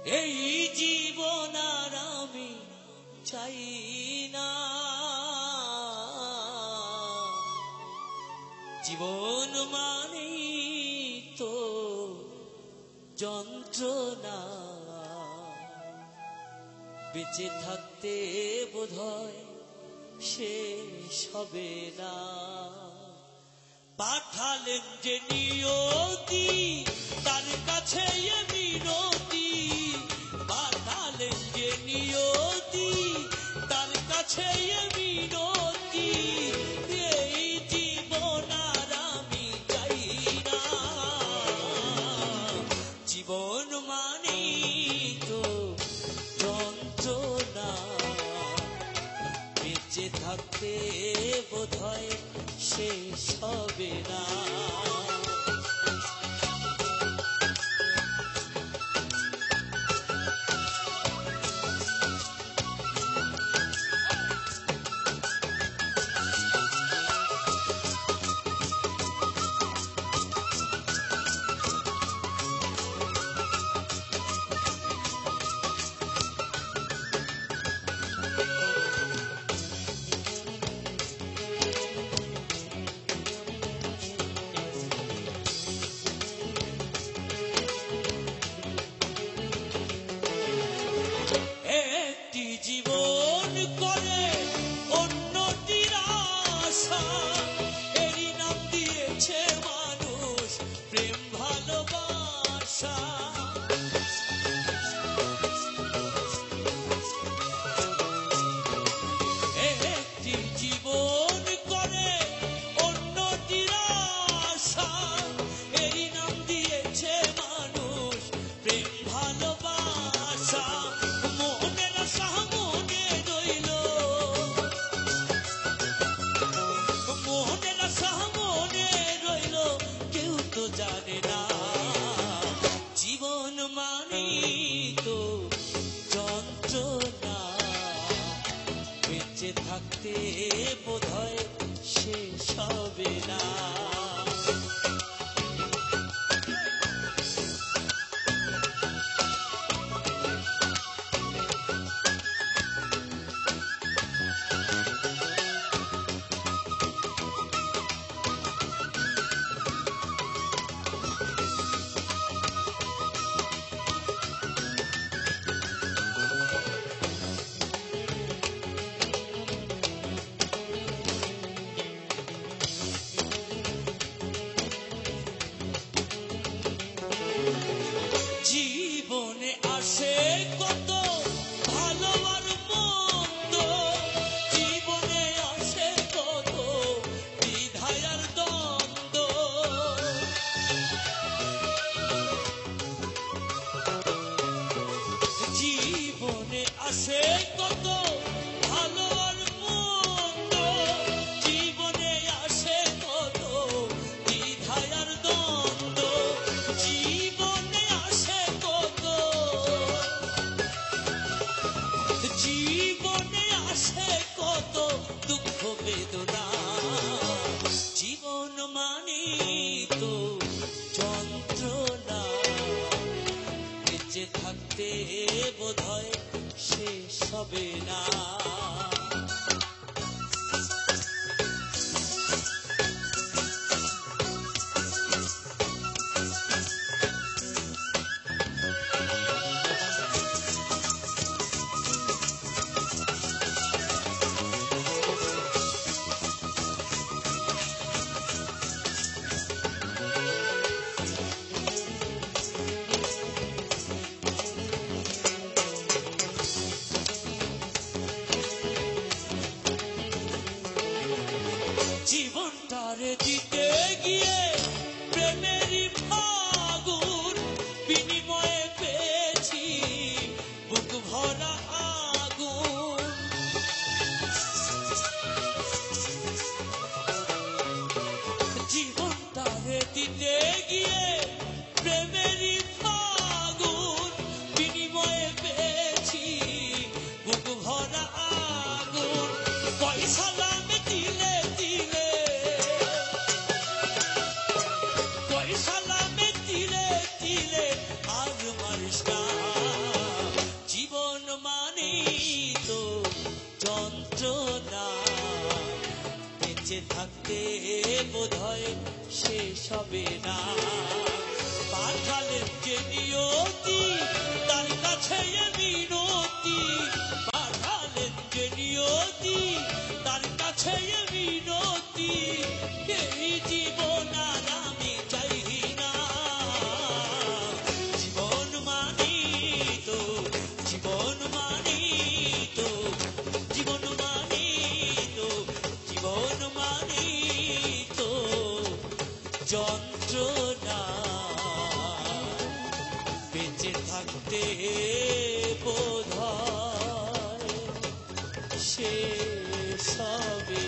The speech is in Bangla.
এই জীবন আর আমি চাই না, জীবন মানে তো যন্ত্রণা, বেঁচে থাকতে বোধহয় শেষ হবে না। পাঠালেন যে নিয়তি তার কাছে মিনতি, পাঠালেন যে নিয়তি তার কাছে মিনতি, এই জীবন আর আমি চাই না, জীবন মানে তো যন্ত্রণা, বেঁচে থাকতে বোধহয় শেষ হবে না। জীবন করে অন্যটির আশা, এরই নাম দিয়েছে মানুষ প্রেম ভালোবাসা। একটি জীবন করে অন্যটির আশা, এরই নাম দিয়েছে মানুষ প্রেম ভালোবাসা। জানে না জীবন মানে তো যন্ত্রণা, বেঁচে থাকতে বোধহয় শেষ হবে না। জীবনে আসে কত ভালো আর মন্দ, জীবনে আসে কত দ্বিধা আর দ্বন্দ্ব, জীবনে আসে কত ভালো আর মন্দ, জীবনে আসে কত দ্বিধা আর দ্বন্দ্ব, জীবনে আসে কত, জীবনে আসে কত দুঃখ বেদনা, জীবন মানে তো যন্ত্রণা, বেঁচে থাকতে বোধহয় শেষ হবে না। হবে না। পাঠালেন যে নিয়তি তার কাছে মিনতি, পাঠালেন যে নিয়তি তার কাছে মিনতি, এই জীবন আর আমি চাই না। জীবন মানি তো, জীবন মানি তো, জীবন মানি তো, জীবন মানি তো যন্ত্রণা, বেঁচে থাকতে বোধহয় শেষ হবে